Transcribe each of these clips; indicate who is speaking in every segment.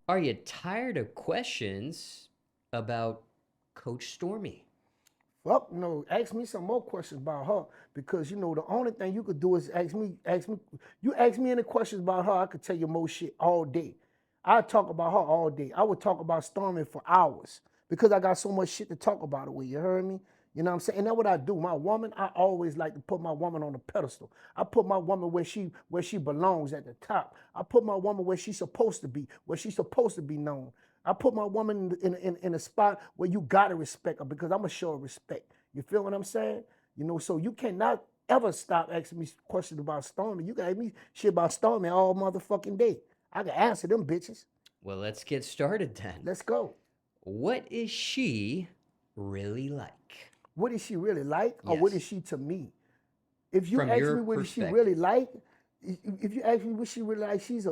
Speaker 1: Are you tired of questions about Coach Stormy?
Speaker 2: Fuck no. Ask me some more questions about her because the only thing you could do is ask me. You ask me any questions about her, I could tell you more shit all day. I talk about her all day. I would talk about Stormy for hours because I got so much shit to talk about with. You heard me? You know what I'm saying? And that's what I do. My woman, I always like to put my woman on a pedestal. I put my woman where she belongs at the top. I put my woman where she's supposed to be, where she's supposed to be known. I put my woman in a spot where you gotta respect her because I'm gonna show her respect. You feel what I'm saying? So you cannot ever stop asking me questions about Stormy. You got me shit about Stormy all motherfucking day. I can answer them bitches.
Speaker 1: Well, let's get started then.
Speaker 2: Let's go.
Speaker 1: What is she really like?
Speaker 2: What is she really like, or what is
Speaker 1: Yes,
Speaker 2: she to me? If you
Speaker 1: from
Speaker 2: ask
Speaker 1: your
Speaker 2: me what is she really
Speaker 1: perspective.
Speaker 2: like, if you ask me what she really like, she's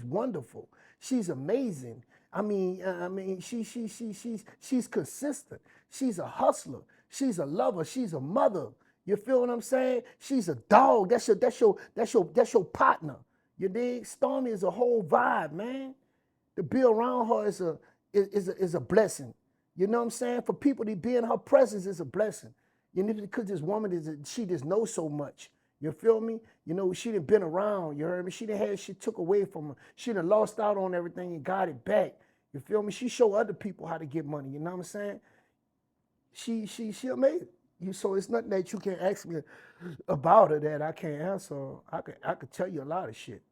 Speaker 2: wonderful. She's amazing. I mean, she's consistent. She's a hustler. She's a lover. She's a mother. You feel what I'm saying? She's a dog. That's your partner. You dig? Stormy is a whole vibe, man. To be around her is a blessing. You know what I'm saying? For people to be in her presence is a blessing. Because this woman she just knows so much. You feel me? She done been around. You heard me? She done had shit took away from her. She done lost out on everything and got it back. You feel me? She show other people how to get money. You know what I'm saying? She amazing. So it's nothing that you can ask me about her that I can't answer. I could tell you a lot of shit.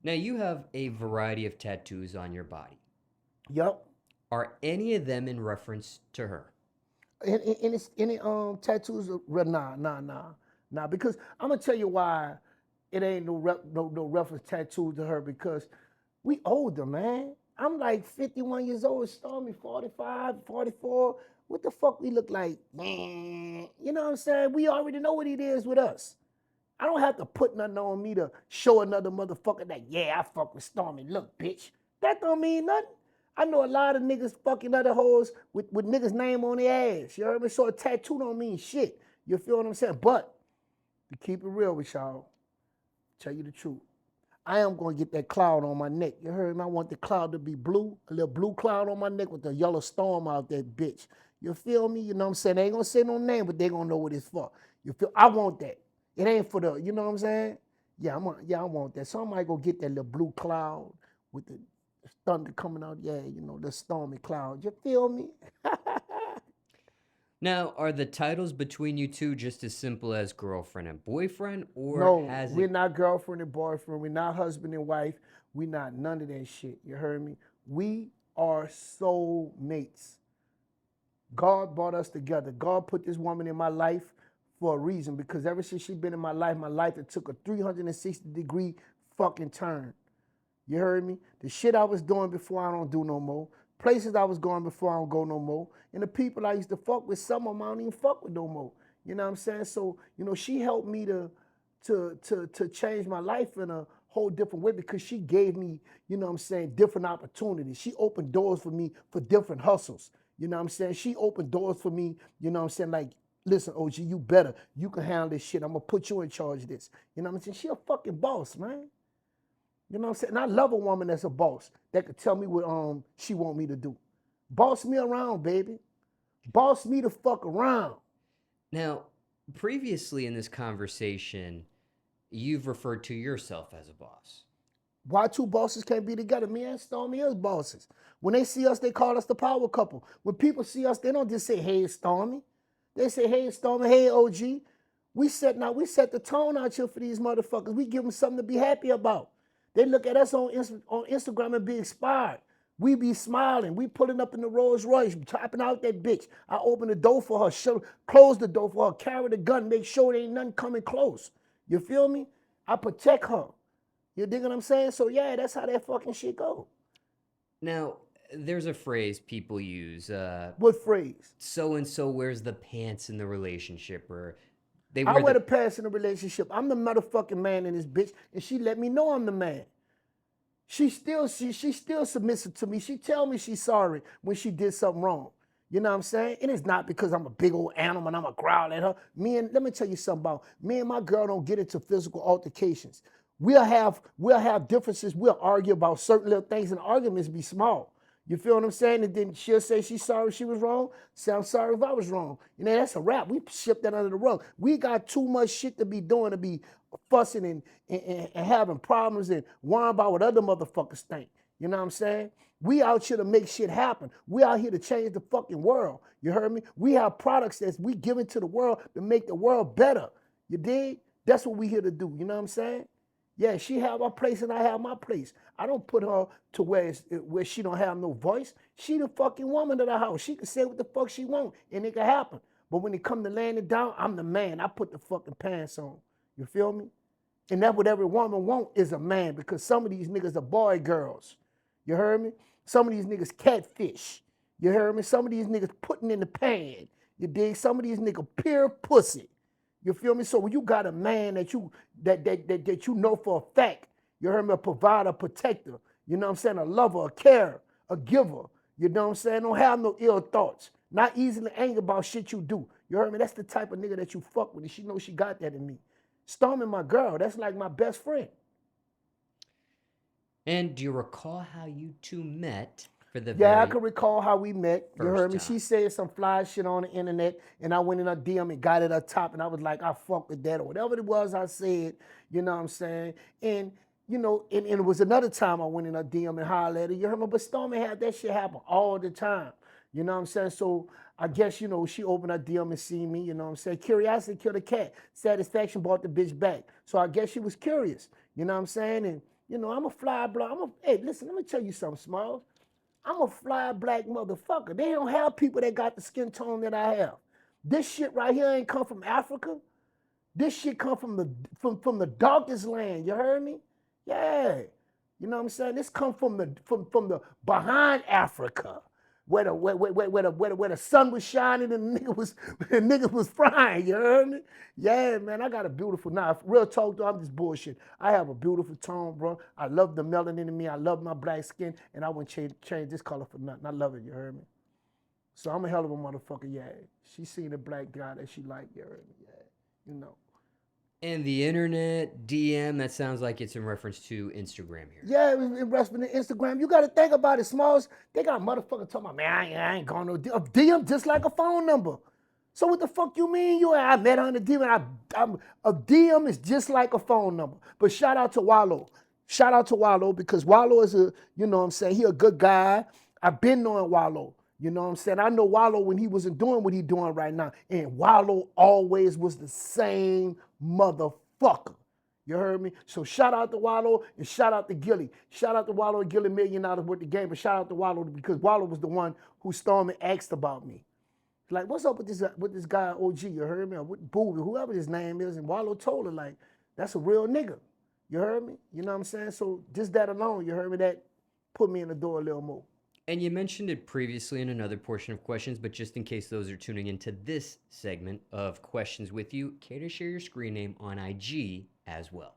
Speaker 1: Now, you have a variety of tattoos on your body.
Speaker 2: Yup.
Speaker 1: Are any of them in reference to her?
Speaker 2: Any tattoos? Nah. Because I'm gonna tell you why it ain't no reference tattoo to her because we older, man. I'm like 51 years old. Stormy 45, 44. What the fuck we look like, man? You know what I'm saying? We already know what it is with us. I don't have to put nothing on me to show another motherfucker that, yeah, I fuck with Stormy. Look, bitch. That don't mean nothing. I know a lot of niggas fucking other hoes with niggas' name on their ass. You heard me? So a tattoo don't mean shit. You feel what I'm saying? But to keep it real with y'all, tell you the truth. I am gonna get that cloud on my neck. You heard me? I want the cloud to be blue, a little blue cloud on my neck with the yellow storm out that bitch. You feel me? You know what I'm saying? They ain't gonna say no name, but they gonna know what it's for. You feel? I want that. It ain't for the, you know what I'm saying? Yeah, I want that. So I might go get that little blue cloud with the thunder coming out. Yeah, the stormy cloud. You feel me?
Speaker 1: Now, are the titles between you two just as simple as girlfriend and boyfriend, or
Speaker 2: No,
Speaker 1: has
Speaker 2: we're
Speaker 1: it?
Speaker 2: not girlfriend and boyfriend. We're not husband and wife. We not none of that shit. You heard me? We are soul mates. God brought us together. God put this woman in my life for a reason because ever since she's been in my life, it took a 360-degree fucking turn. You heard me? The shit I was doing before I don't do no more. Places I was going before I don't go no more. And the people I used to fuck with, some of them I don't even fuck with no more. You know what I'm saying? So, she helped me to change my life in a whole different way because she gave me, what I'm saying, different opportunities. She opened doors for me for different hustles. You know what I'm saying? She opened doors for me, what I'm saying, like, listen, OG, you better. You can handle this shit. I'm gonna put you in charge of this. You know what I'm saying? She a fucking boss, man. You know what I'm saying? And I love a woman that's a boss that could tell me what she want me to do. Boss me around, baby. Boss me the fuck around.
Speaker 1: Now, previously in this conversation, you've referred to yourself as a boss.
Speaker 2: Why two bosses can't be together? Me and Stormy is bosses. When they see us, they call us the power couple. When people see us, they don't just say, hey, Stormy. They say, hey, Stormy, hey, OG. We set the tone out here for these motherfuckers. We give them something to be happy about. They look at us on Instagram and be inspired. We be smiling. We pulling up in the Rolls Royce, chopping out that bitch. I open the door for her, close the door for her, carry the gun, make sure there ain't nothing coming close. You feel me? I protect her. You dig what I'm saying? So yeah, that's how that fucking shit go.
Speaker 1: Now, there's a phrase people use,
Speaker 2: What phrase?
Speaker 1: so and so wears the pants in the relationship, or they
Speaker 2: I
Speaker 1: wear
Speaker 2: wear
Speaker 1: the.
Speaker 2: the pants in a relationship. I'm the motherfucking man in this bitch, and she let me know I'm the man. She's still submissive to me. She tell me she's sorry when she did something wrong. You know what I'm saying? And it's not because I'm a big old animal and I'm a growl at her. Let me tell you something about me and my girl don't get into physical altercations. We'll have differences. We'll argue about certain little things, and arguments be small. You feel what I'm saying? And then she'll say she's sorry she was wrong. Say I'm sorry if I was wrong. You know, that's a wrap. We shipped that under the rug. We got too much shit to be doing to be fussing and having problems and worrying about what other motherfuckers think. You know what I'm saying? We out here to make shit happen. We out here to change the fucking world. You heard me? We have products that we give into the world to make the world better. You dig? That's what we here to do. You know what I'm saying? Yeah, she have her place and I have my place. I don't put her to where she don't have no voice. She the fucking woman of the house. She can say what the fuck she want and it can happen. But when it come to laying it down, I'm the man. I put the fucking pants on. You feel me? And that's what every woman want is a man, because some of these niggas are boy girls. You heard me? Some of these niggas catfish. You heard me? Some of these niggas putting in the pan. You dig? Some of these niggas pure pussy. You feel me? So when you got a man that you know for a fact, you heard me, a provider, a protector, you know what I'm saying, a lover, a carer, a giver, you know what I'm saying, don't have no ill thoughts, not easily angry about shit you do. You heard me? That's the type of nigga that you fuck with, and she knows she got that in me. Stormy, my girl, that's like my best friend.
Speaker 1: And do you recall how you two met for the
Speaker 2: Yeah, I
Speaker 1: very
Speaker 2: can recall how we met. You
Speaker 1: first
Speaker 2: heard me?
Speaker 1: time?
Speaker 2: She said some fly shit on the internet, and I went in her DM and got it up top, and I was like, I fuck with that, or whatever it was I said, you know what I'm saying? And, you know, and it was another time I went in her DM and hollered at her, you heard me? But Stormy had that shit happen all the time, you know what I'm saying? So I guess, you know, she opened her DM and seen me, you know what I'm saying? Curiosity killed a cat. Satisfaction brought the bitch back. So I guess she was curious, you know what I'm saying? And, you know, I'm a fly block. Hey, listen, let me tell you something, Smallz. I'm a fly black motherfucker. They don't have people that got the skin tone that I have. This shit right here ain't come from Africa. This shit come from the darkest land. You heard me? Yeah. You know what I'm saying? This come from the behind Africa, where the sun was shining and the nigga was frying. You heard me? Yeah, man. I got a beautiful. Nah, real talk though, I'm just bullshit. I have a beautiful tone, bro. I love the melanin in me. I love my black skin, and I wouldn't change this color for nothing. I love it. You heard me? So I'm a hell of a motherfucker. Yeah. She seen a black guy that she liked. You heard me? Yeah. You know.
Speaker 1: And the internet, DM, that sounds like it's in reference to Instagram here.
Speaker 2: Yeah, it was in reference to Instagram. You got to think about it, Smallz. They got motherfuckers talking about, man, I ain't going no DM just like a phone number. So what the fuck you mean? I met her on the DM. A DM is just like a phone number. But shout out to Wallo. Shout out to Wallo, because Wallo is you know what I'm saying, he a good guy. I've been knowing Wallo. You know what I'm saying? I know Wallo when he wasn't doing what he doing right now. And Wallo always was the same motherfucker. You heard me? So shout out to Wallo and shout out to Gilly. Shout out to Wallo and Gilly, $1 million worth of game, but shout out to Wallo because Wallo was the one who Stormy asked about me. Like, what's up with this guy OG? You heard me? Or with Boobie, whoever his name is, and Wallo told her, like, that's a real nigga. You heard me? You know what I'm saying? So just that alone, you heard me, that put me in the door a little more.
Speaker 1: And you mentioned it previously in another portion of questions, but just in case those are tuning into this segment of questions with you, care to share your screen name on IG as well?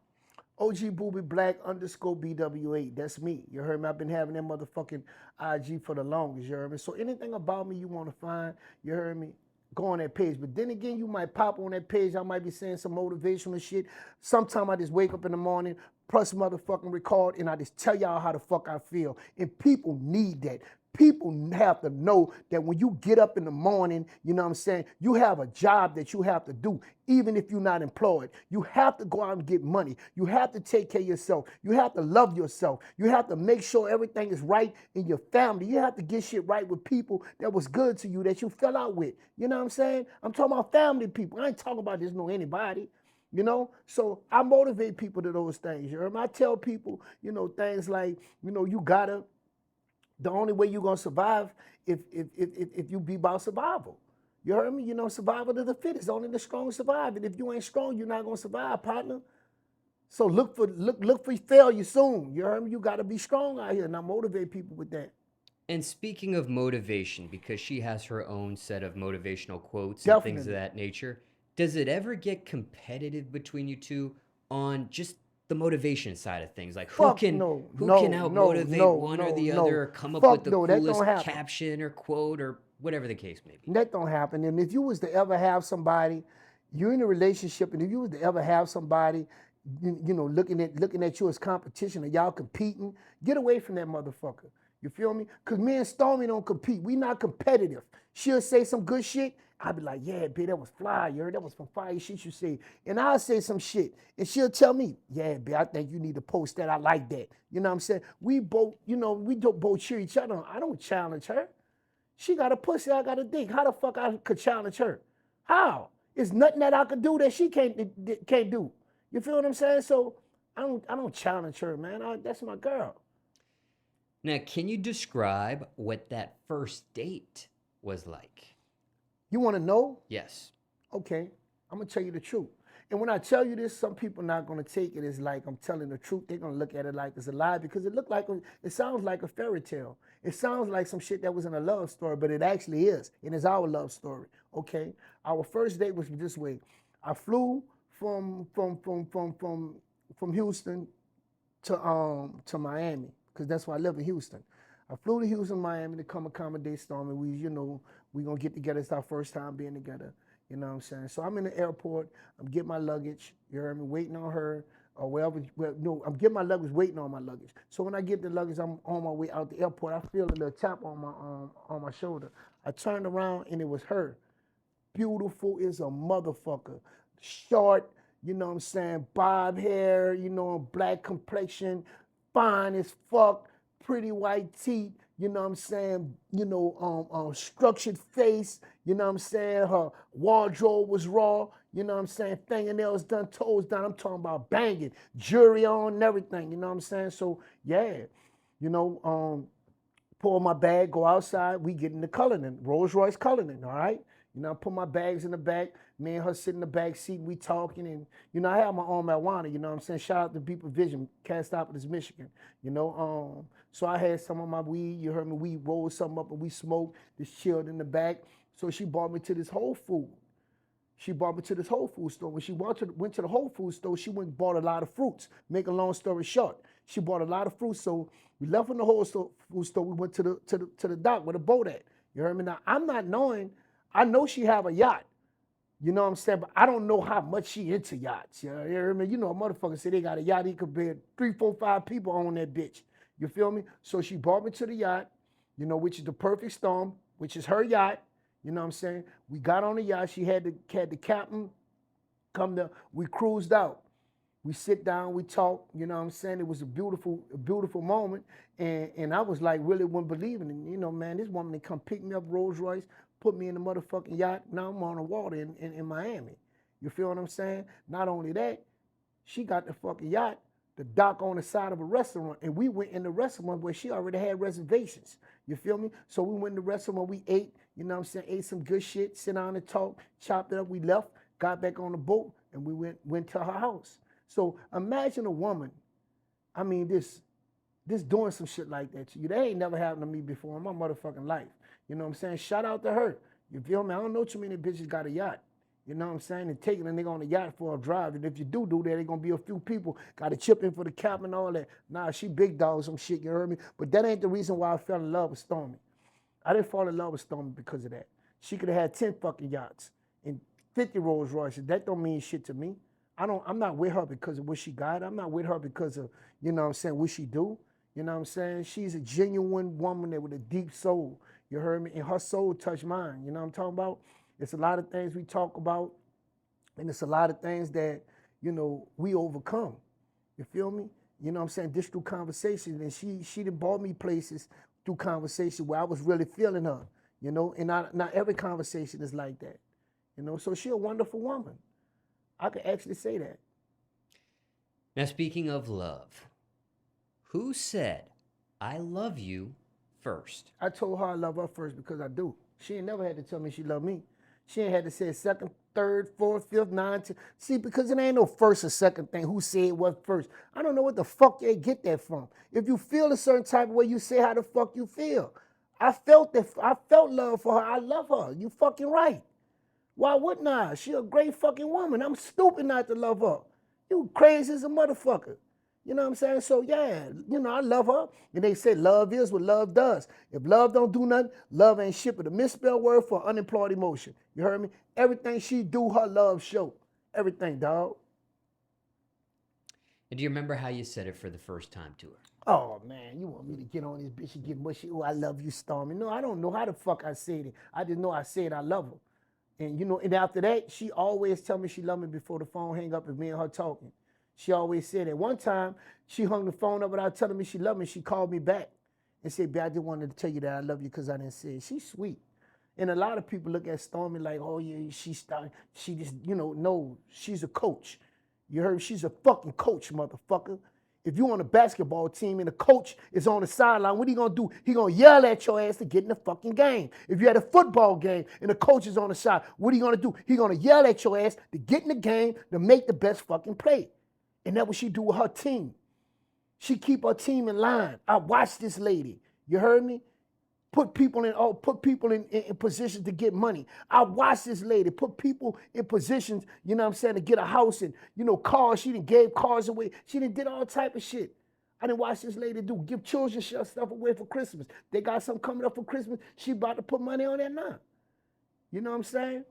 Speaker 2: OG Boobie Black _BW8. That's me. You heard me? I've been having that motherfucking IG for the longest. You heard me? So anything about me you want to find, you heard me, go on that page. But then again, you might pop on that page. I might be saying some motivational shit. Sometime I just wake up in the morning, press motherfucking record, and I just tell y'all how the fuck I feel. And people need that. People have to know that when you get up in the morning, you know what I'm saying, you have a job that you have to do, even if you're not employed. You have to go out and get money. You have to take care of yourself. You have to love yourself. You have to make sure everything is right in your family. You have to get shit right with people that was good to you, that you fell out with. You know what I'm saying? I'm talking about family people. I ain't talking about just know anybody. You know, so I motivate people to those things. You heard me? I tell people, you know, things like, you know, you gotta, the only way you're gonna survive if you be about survival. You heard me? You know, survival of the fittest. Only the strong survive. And if you ain't strong, you're not gonna survive, partner. So look for failure soon. You heard me? You gotta be strong out here, and I motivate people with that.
Speaker 1: And speaking of motivation, because she has her own set of motivational quotes and things of
Speaker 2: Definitely.
Speaker 1: that nature, does it ever get competitive between you two on just the motivation side of things? Like who
Speaker 2: Fuck
Speaker 1: can
Speaker 2: no,
Speaker 1: out motivate one or the other, or come up with
Speaker 2: Fuck
Speaker 1: the
Speaker 2: no, that
Speaker 1: coolest
Speaker 2: don't happen.
Speaker 1: caption or quote or whatever the case may be?
Speaker 2: That don't happen. And if you was to ever have somebody, you're in a relationship, and if you was to ever have somebody you know, looking at you as competition, or y'all competing. Get away from that motherfucker. You feel me? Cause me and Stormy don't compete. We not competitive. She'll say some good shit. I'll be like, yeah, bitch, that was fly, you heard? That was some fire shit you say. And I'll say some shit. And she'll tell me, yeah, bitch, I think you need to post that. I like that. You know what I'm saying? We both, you know, we don't both cheer each other on. I don't challenge her. She got a pussy, I got a dick. How the fuck I could challenge her? How? It's nothing that I could do that she can't do. You feel what I'm saying? So I don't challenge her, man. That's my girl.
Speaker 1: Now, can you describe what that first date was like?
Speaker 2: You want to know?
Speaker 1: Yes.
Speaker 2: Okay, I'm gonna tell you the truth. And when I tell you this, some people not gonna take it as like I'm telling the truth. They're gonna look at it like it's a lie because it sounds like a fairy tale. It sounds like some shit that was in a love story, but it actually is, and it's our love story. Okay, our first date was this way. I flew from Houston to Miami because that's why I live in Houston. I flew to Houston, Miami to come accommodate Stormy. We gonna get together. It's our first time being together. You know what I'm saying? So I'm in the airport. I'm getting my luggage. You heard me? Waiting on her or wherever. Well, no, I'm getting my luggage, waiting on my luggage. So when I get the luggage, I'm on my way out the airport. I feel a little tap on my shoulder. I turned around and it was her. Beautiful as a motherfucker. Short, you know what I'm saying? Bob hair, you know, black complexion, fine as fuck, pretty white teeth, you know what I'm saying? You know, structured face, you know what I'm saying? Her wardrobe was raw, you know what I'm saying? Fingernails done, toes done. I'm talking about banging, jewelry on and everything, you know what I'm saying? So, yeah, you know, pull my bag, go outside, we get in the Cullinan, Rolls Royce Cullinan, all right? You know, I put my bags in the back, me and her sit in the back seat, we talking, and, you know, I have my own marijuana, you know what I'm saying? Shout out to Beeper Vision, Castopolis, Michigan, you know, so I had some of my weed, you heard me, we rolled something up and we smoked, just chilled in the back, so she brought me to this Whole Food. She brought me to this Whole Food store. When she went to the Whole Food store, she went and bought a lot of fruits. Make a long story short, she bought a lot of fruits. So we left from the Whole Food store. We went to the dock where the boat at. You heard me? Now I'm not knowing. I know she have a yacht. You know what I'm saying? But I don't know how much she into yachts. You hear me? You know, a motherfucker say they got a yacht. He could be 3, 4, 5 people on that bitch. You feel me? So she brought me to the yacht, you know, which is the Perfect Storm, which is her yacht. You know what I'm saying? We got on the yacht. She had the captain come to, we cruised out. We sit down, we talk, you know what I'm saying? It was a beautiful moment. And I was like, really wasn't believing it. You know, man, this woman that come pick me up Rolls Royce, put me in the motherfucking yacht. Now I'm on the water in Miami. You feel what I'm saying? Not only that, she got the fucking yacht, the dock on the side of a restaurant. And we went in the restaurant where she already had reservations. You feel me? So we went in the restaurant, we ate, you know what I'm saying, ate some good shit, sit down and talk, chopped it up, we left, got back on the boat, and we went to her house. So imagine a woman, I mean, this doing some shit like that to you. That ain't never happened to me before in my motherfucking life. You know what I'm saying? Shout out to her. You feel me? I don't know too many bitches got a yacht. You know what I'm saying? And taking a nigga on a yacht for a drive. And if you do that, there's gonna be a few people got to chip in for the cap and all that. Nah, she big dog some shit, you heard me? But that ain't the reason why I fell in love with Stormy. I didn't fall in love with Stormy because of that. She could have had 10 fucking yachts and 50 Rolls Royces. That don't mean shit to me. I'm not with her because of what she got. I'm not with her because of, you know what I'm saying, what she do. You know what I'm saying? She's a genuine woman with a deep soul. You heard me? And her soul touched mine. You know what I'm talking about? It's a lot of things we talk about, and it's a lot of things that, you know, we overcome. You feel me? You know what I'm saying? Just through conversation. And she done brought me places through conversation where I was really feeling her. You know, and not every conversation is like that. You know, so she a wonderful woman. I could actually say that.
Speaker 1: Now, speaking of love, who said, I love you first?
Speaker 2: I told her I love her first because I do. She ain't never had to tell me she loved me. She ain't had to say second, third, fourth, fifth, ninth. See, because it ain't no first or second thing. Who said what first? I don't know what the fuck they get that from. If you feel a certain type of way, you say how the fuck you feel. I felt love for her. I love her. You fucking right. Why wouldn't I? She a great fucking woman. I'm stupid not to love her. You crazy as a motherfucker. You know what I'm saying? So yeah, you know, I love her. And they say love is what love does. If love don't do nothing, love ain't shit but a misspelled word for unemployed emotion. You heard me? Everything she do, her love show. Everything, dog.
Speaker 1: And do you remember how you said it for the first time to her?
Speaker 2: Oh man, you want me to get on this bitch and get mushy? Oh, I love you, Stormy. No, I don't know how the fuck I said it. I just know I said I love her. And you know, and after that, she always tell me she love me before the phone hang up and me and her talking. She always said that. One time, she hung the phone up without telling me she loved me. She called me back and said, "Babe, I just wanted to tell you that I love you because I didn't say it." She's sweet. And a lot of people look at Stormy like, oh yeah, she just, no, she's a coach. You heard? She's a fucking coach, motherfucker. If you on a basketball team and the coach is on the sideline, what he gonna do? He gonna yell at your ass to get in the fucking game. If you're at a football game and the coach is on the side, what are you gonna do? He gonna yell at your ass to get in the game to make the best fucking play. And that's what she do with her team. She keep her team in line. I watch this lady. You heard me? Put people in positions to get money. I watched this lady put people in positions, you know what I'm saying, to get a house and, cars. She done gave cars away. She done did all type of shit. I didn't watch this lady give children stuff away for Christmas. They got something coming up for Christmas. She about to put money on that now. You know what I'm saying?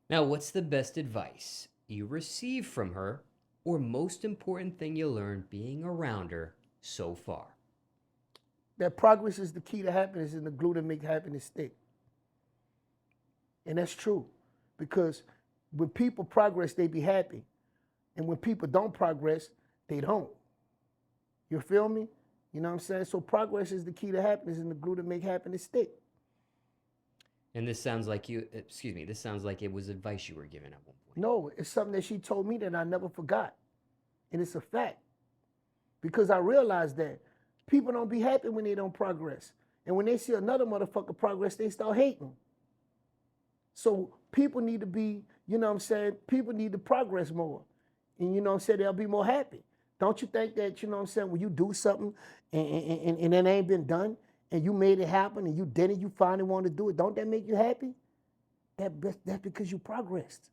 Speaker 1: Now, what's the best advice you received from her, or most important thing you learned being around her so far?
Speaker 2: That progress is the key to happiness and the glue to make happiness stick. And that's true. Because when people progress, they be happy. And when people don't progress, they don't. You feel me? You know what I'm saying? So progress is the key to happiness and the glue to make happiness stick.
Speaker 1: And this sounds like this sounds like it was advice you were given at one point.
Speaker 2: No, it's something that she told me that I never forgot. And it's a fact. Because I realized that people don't be happy when they don't progress. And when they see another motherfucker progress, they start hating. So people need to be, you know what I'm saying, people need to progress more. And you know what I'm saying, they'll be more happy. Don't you think that, you know what I'm saying, when you do something and it ain't been done, and you made it happen, and you did it, you finally want to do it, don't that make you happy? That's because you progressed.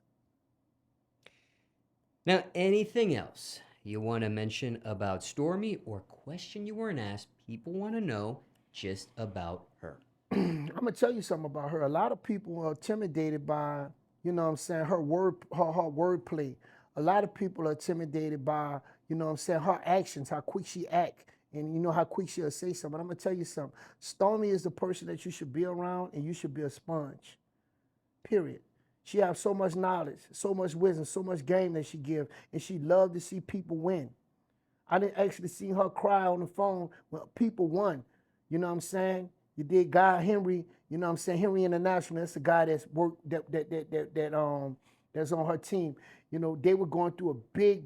Speaker 1: Now, anything else you want to mention about Stormy, or question you weren't asked, people want to know just about her?
Speaker 2: I'm gonna tell you something about her. A lot of people are intimidated by, you know what I'm saying, her wordplay. A lot of people are intimidated by, you know what I'm saying, her actions, how quick she act, and you know how quick she'll say something. I'm gonna tell you something. Stormy is the person that you should be around, and you should be a sponge. Period. She has so much knowledge, so much wisdom, so much game that she gives, and she loved to see people win. I didn't actually see her cry on the phone when people won. You know what I'm saying? You did Guy Henry, you know what I'm saying? Henry International, that's the guy that's worked that's on her team. You know, they were going through a big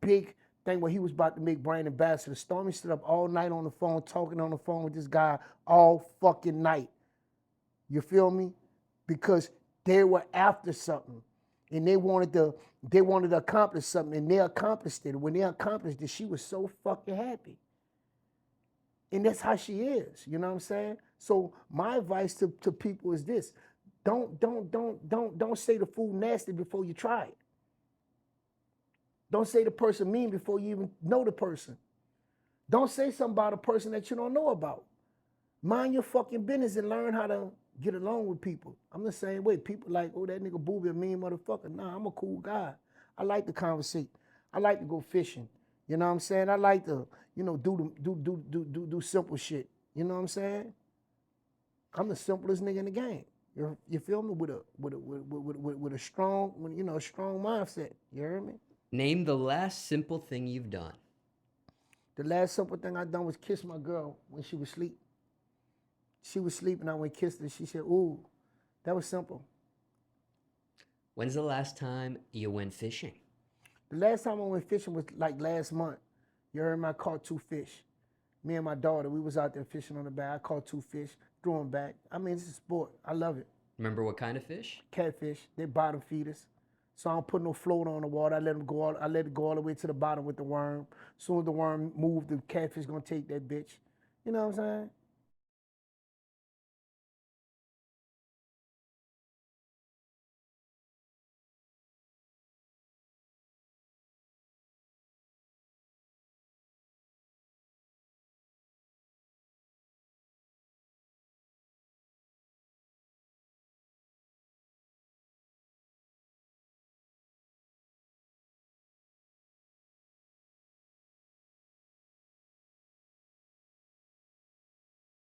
Speaker 2: thing where he was about to make brand ambassador. Stormy stood up all night on the phone, talking on the phone with this guy all fucking night. You feel me? Because they were after something, and they wanted to accomplish something, and they accomplished it. When they accomplished it, she was so fucking happy. And that's how she is, you know what I'm saying? So my advice to people is this: don't say the food nasty before you try it. Don't say the person mean before you even know the person. Don't say something about a person that you don't know about. Mind your fucking business and learn how to get along with people. I'm the same way. People like, oh, that nigga Boobie a mean motherfucker. Nah, I'm a cool guy. I like to conversate. I like to go fishing. You know what I'm saying? I like to, do simple shit. You know what I'm saying? I'm the simplest nigga in the game. You feel me? With a strong, strong mindset. You heard me?
Speaker 1: Name the last simple thing you've done.
Speaker 2: The last simple thing I done was kiss my girl when she was asleep. She was sleeping, I went and kissed her. She said, ooh, that was simple.
Speaker 1: When's the last time you went fishing?
Speaker 2: The last time I went fishing was like last month. You heard me? I caught 2 fish. Me and my daughter, we was out there fishing on the bay. I caught 2 fish, threw them back. I mean, it's a sport. I love it.
Speaker 1: Remember what kind of fish?
Speaker 2: Catfish. They bottom feeders. So I don't put no float on the water. I let it go all the way to the bottom with the worm. As soon as the worm moved, the catfish gonna take that bitch. You know what I'm saying?